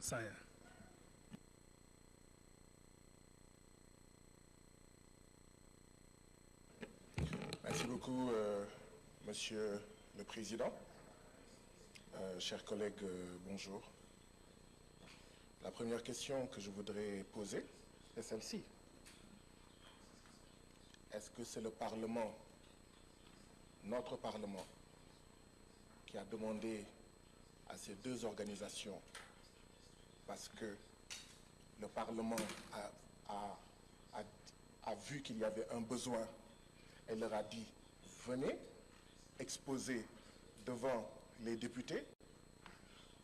saya. Merci beaucoup, Monsieur le Président. Chers collègues, bonjour. La première question que je voudrais poser est celle-ci. Est-ce que c'est le Parlement, notre Parlement, qui a demandé à ces deux organisations, parce que le Parlement a vu qu'il y avait un besoin et leur a dit « venez exposer devant les députés »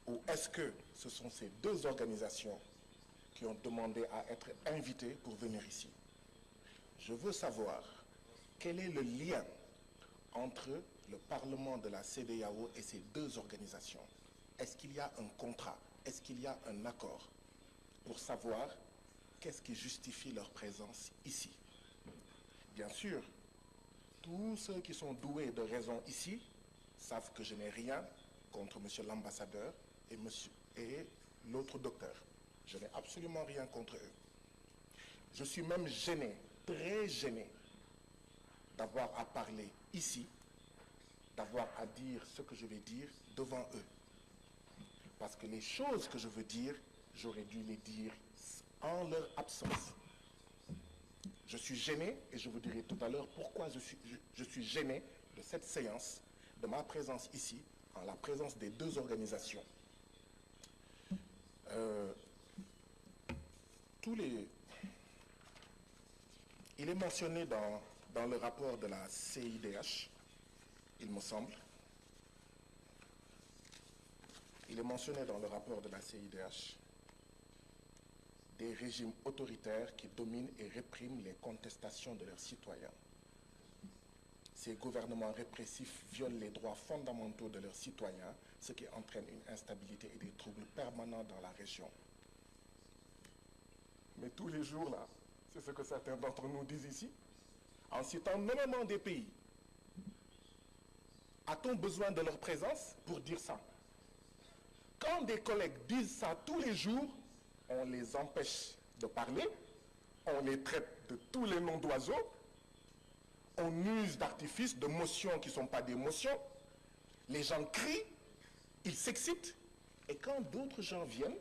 ou est-ce que ce sont ces deux organisations qui ont demandé à être invitées pour venir ici? Je veux savoir quel est le lien entre le Parlement de la CEDEAO et ces deux organisations. Est-ce qu'il y a un contrat? Est-ce qu'il y a un accord pour savoir qu'est-ce qui justifie leur présence ici? Bien sûr, tous ceux qui sont doués de raison ici savent que je n'ai rien contre monsieur l'ambassadeur et l'autre docteur. Je n'ai absolument rien contre eux. Je suis même gêné, très gêné, d'avoir à parler ici, d'avoir à dire ce que je vais dire devant eux. Parce que les choses que je veux dire, j'aurais dû les dire en leur absence. Je suis gêné, et je vous dirai tout à l'heure pourquoi je suis gêné de cette séance, de ma présence ici, en la présence des deux organisations. Il est mentionné dans le rapport de la CIDH, il me semble. Il est mentionné dans le rapport de la CIDH des régimes autoritaires qui dominent et répriment les contestations de leurs citoyens. Ces gouvernements répressifs violent les droits fondamentaux de leurs citoyens, ce qui entraîne une instabilité et des troubles permanents dans la région. Mais tous les jours, là, c'est ce que certains d'entre nous disent ici, en citant nommément des pays. A-t-on besoin de leur présence pour dire ça? Quand des collègues disent ça tous les jours, on les empêche de parler, on les traite de tous les noms d'oiseaux, on use d'artifices, de motions qui ne sont pas des motions, les gens crient, ils s'excitent, et quand d'autres gens viennent,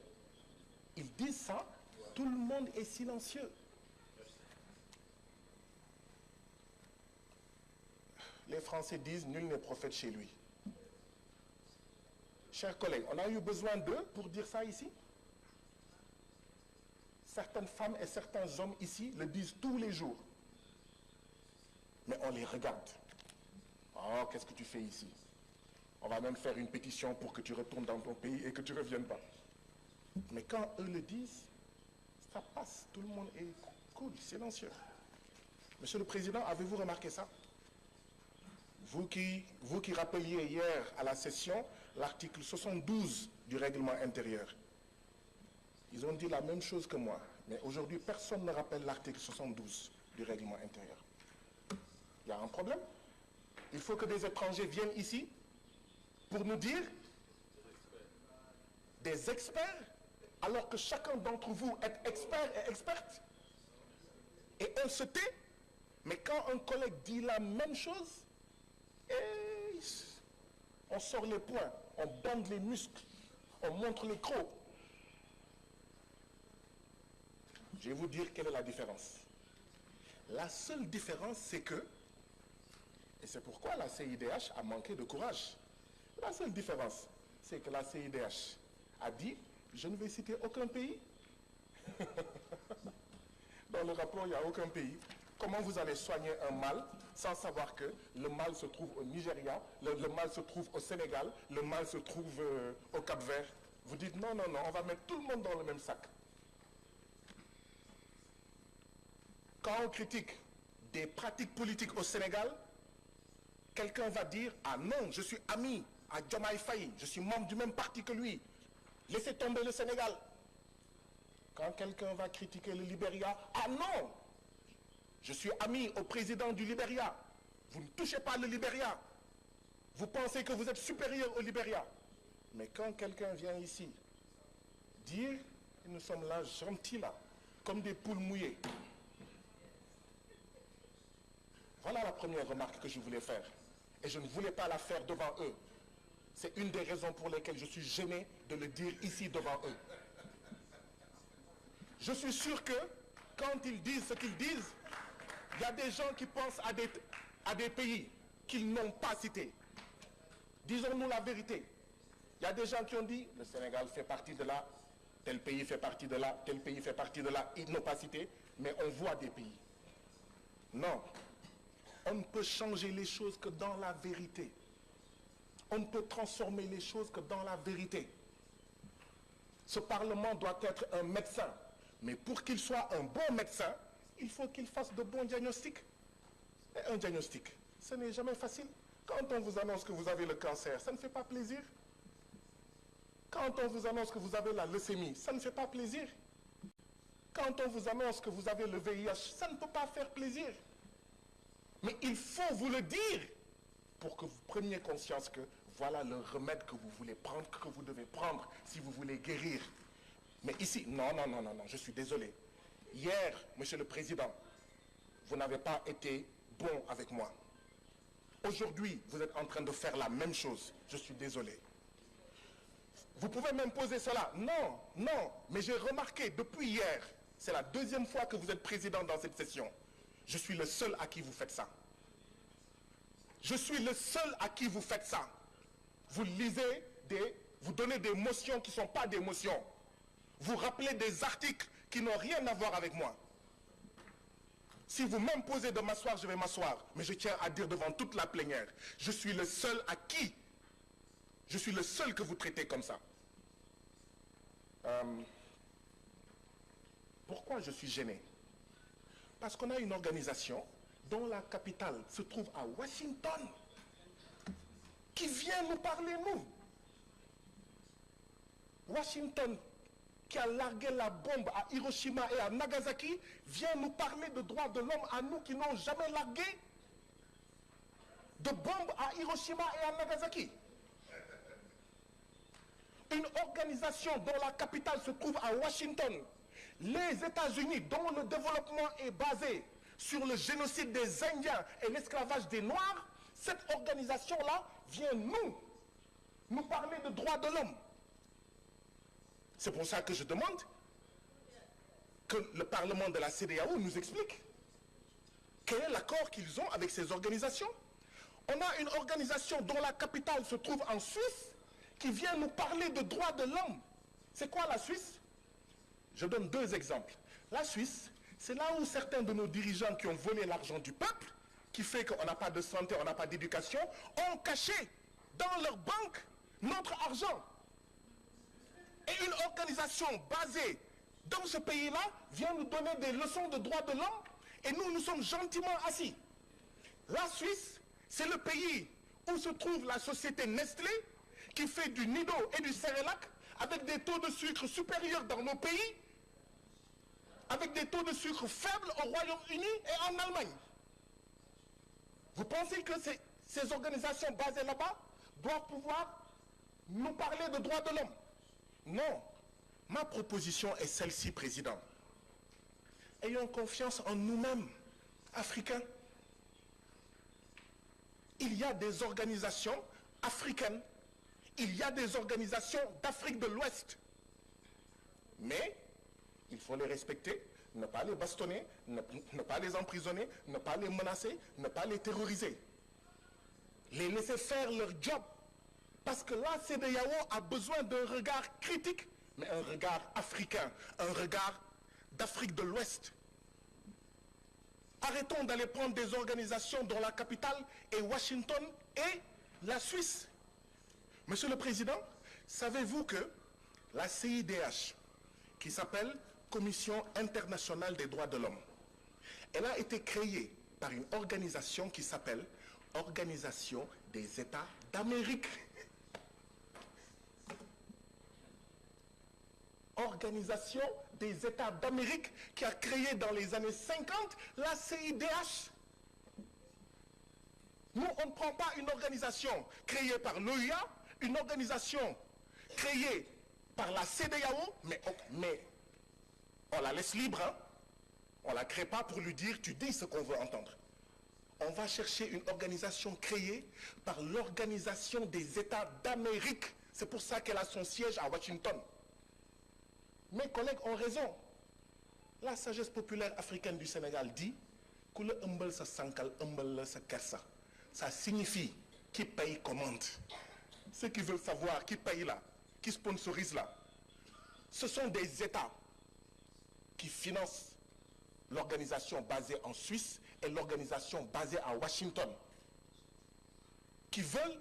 ils disent ça, tout le monde est silencieux. Les Français disent « nul n'est prophète chez lui ». Chers collègues, on a eu besoin d'eux pour dire ça ici. Certaines femmes et certains hommes ici le disent tous les jours. Mais on les regarde. Oh, qu'est-ce que tu fais ici? On va même faire une pétition pour que tu retournes dans ton pays et que tu ne reviennes pas. Mais quand eux le disent, ça passe. Tout le monde est cool, silencieux. Monsieur le Président, avez-vous remarqué ça? Vous qui rappeliez hier à la session l'article 72 du règlement intérieur. Ils ont dit la même chose que moi. Mais aujourd'hui, personne ne rappelle l'article 72 du règlement intérieur. Il y a un problème. Il faut que des étrangers viennent ici pour nous dire des experts, alors que chacun d'entre vous est expert et experte. Et on se tait. Mais quand un collègue dit la même chose, on sort les poings, on bande les muscles, on montre les crocs. Je vais vous dire quelle est la différence. La seule différence, c'est que, et c'est pourquoi la CIDH a manqué de courage, la seule différence, c'est que la CIDH a dit, je ne vais citer aucun pays. Dans le rapport, il n'y a aucun pays. Comment vous allez soigner un mal sans savoir que le mal se trouve au Nigeria, le mal se trouve au Sénégal, le mal se trouve au Cap-Vert? Vous dites non, non, non, on va mettre tout le monde dans le même sac. Quand on critique des pratiques politiques au Sénégal, quelqu'un va dire « Ah non, je suis ami à Diomaye Faye, je suis membre du même parti que lui. Laissez tomber le Sénégal. » Quand quelqu'un va critiquer le Libéria, « Ah non, je suis ami au président du Libéria. Vous ne touchez pas le Libéria. Vous pensez que vous êtes supérieur au Libéria. » Mais quand quelqu'un vient ici dire, et nous sommes là, gentils là, comme des poules mouillées. Voilà la première remarque que je voulais faire. Et je ne voulais pas la faire devant eux. C'est une des raisons pour lesquelles je suis gêné de le dire ici devant eux. Je suis sûr que quand ils disent ce qu'ils disent, il y a des gens qui pensent à des pays qu'ils n'ont pas cités. Disons-nous la vérité. Il y a des gens qui ont dit, le Sénégal fait partie de là, tel pays fait partie de là, tel pays fait partie de là. Ils n'ont pas cité, mais on voit des pays. Non. On ne peut changer les choses que dans la vérité. On ne peut transformer les choses que dans la vérité. Ce Parlement doit être un médecin. Mais pour qu'il soit un bon médecin, il faut qu'il fasse de bons diagnostics. Et un diagnostic, ce n'est jamais facile. Quand on vous annonce que vous avez le cancer, ça ne fait pas plaisir. Quand on vous annonce que vous avez la leucémie, ça ne fait pas plaisir. Quand on vous annonce que vous avez le VIH, ça ne peut pas faire plaisir. Mais il faut vous le dire pour que vous preniez conscience que voilà le remède que vous voulez prendre, que vous devez prendre si vous voulez guérir. Mais ici, non, je suis désolé. Hier, Monsieur le Président, vous n'avez pas été bon avec moi. Aujourd'hui, vous êtes en train de faire la même chose. Je suis désolé. Vous pouvez m'imposer cela. Non, mais j'ai remarqué depuis hier, c'est la deuxième fois que vous êtes président dans cette session. Je suis le seul à qui vous faites ça. Je suis le seul à qui vous faites ça. Vous lisez vous donnez des motions qui ne sont pas des motions. Vous rappelez des articles qui n'ont rien à voir avec moi. Si vous m'imposez de m'asseoir, je vais m'asseoir. Mais je tiens à dire devant toute la plénière, je suis le seul à qui, je suis le seul que vous traitez comme ça. Pourquoi je suis gêné? Parce qu'on a une organisation dont la capitale se trouve à Washington, qui vient nous parler, nous. Washington, qui a largué la bombe à Hiroshima et à Nagasaki, vient nous parler de droits de l'homme à nous qui n'ont jamais largué de bombes à Hiroshima et à Nagasaki. Une organisation dont la capitale se trouve à Washington, les États-Unis, dont le développement est basé sur le génocide des Indiens et l'esclavage des Noirs, cette organisation-là vient nous parler de droits de l'homme. C'est pour ça que je demande que le Parlement de la CEDEAO nous explique quel est l'accord qu'ils ont avec ces organisations. On a une organisation dont la capitale se trouve en Suisse qui vient nous parler de droits de l'homme. C'est quoi la Suisse? Je donne deux exemples. La Suisse, c'est là où certains de nos dirigeants qui ont volé l'argent du peuple, qui fait qu'on n'a pas de santé, on n'a pas d'éducation, ont caché dans leur banque notre argent. Et une organisation basée dans ce pays-là vient nous donner des leçons de droits de l'homme et nous sommes gentiment assis. La Suisse, c'est le pays où se trouve la société Nestlé qui fait du Nido et du Cerelac avec des taux de sucre supérieurs dans nos pays, avec des taux de sucre faibles au Royaume-Uni et en Allemagne. Vous pensez que ces organisations basées là-bas doivent pouvoir nous parler de droits de l'homme? Non. Ma proposition est celle-ci, Président. Ayons confiance en nous-mêmes, Africains. Il y a des organisations africaines, il y a des organisations d'Afrique de l'Ouest. Mais il faut les respecter, ne pas les bastonner, ne pas les emprisonner, ne pas les menacer, ne pas les terroriser. Les laisser faire leur job. Parce que la CEDEAO a besoin d'un regard critique, mais un regard africain, un regard d'Afrique de l'Ouest. Arrêtons d'aller prendre des organisations dont la capitale est Washington et la Suisse. Monsieur le Président, savez-vous que la CIDH, qui s'appelle Commission internationale des droits de l'homme, elle a été créée par une organisation qui s'appelle Organisation des États d'Amérique. Organisation des États d'Amérique qui a créé dans les années 50 la CIDH. Nous, on ne prend pas une organisation créée par l'OUA, une organisation créée par la CEDEAO, mais on la laisse libre, hein? On ne la crée pas pour lui dire, tu dis ce qu'on veut entendre. On va chercher une organisation créée par l'Organisation des États d'Amérique. C'est pour ça qu'elle a son siège à Washington. Mes collègues ont raison. La sagesse populaire africaine du Sénégal dit que le humble sa sankal, humble sa kersa. Ça signifie qui paye commande. Ceux qui veulent savoir qui paye là, qui sponsorise là, ce sont des États qui financent l'organisation basée en Suisse et l'organisation basée à Washington, qui veulent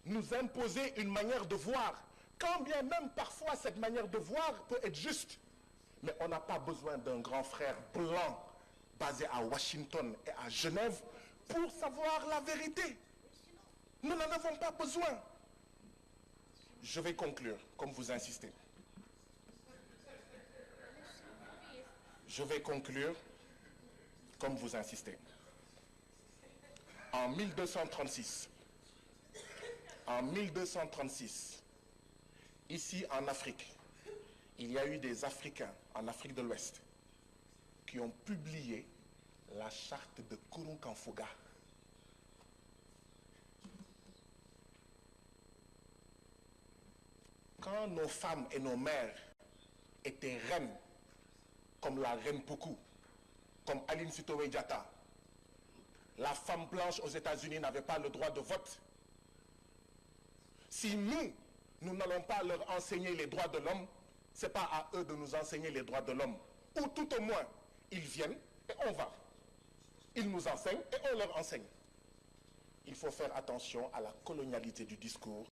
nous imposer une manière de voir, quand bien même parfois cette manière de voir peut être juste. Mais on n'a pas besoin d'un grand frère blanc basé à Washington et à Genève pour savoir la vérité. Nous n'en avons pas besoin. Je vais conclure, comme vous insistez. Je vais conclure, comme vous insistez. En 1236, ici en Afrique, il y a eu des Africains en Afrique de l'Ouest qui ont publié la charte de Kurunkanfoga. Quand nos femmes et nos mères étaient reines, comme la reine Poukou, comme Aline Sitoé Diatta, la femme blanche aux États-Unis n'avait pas le droit de vote. Si nous n'allons pas leur enseigner les droits de l'homme, ce n'est pas à eux de nous enseigner les droits de l'homme. Ou tout au moins, ils viennent et on va. Ils nous enseignent et on leur enseigne. Il faut faire attention à la colonialité du discours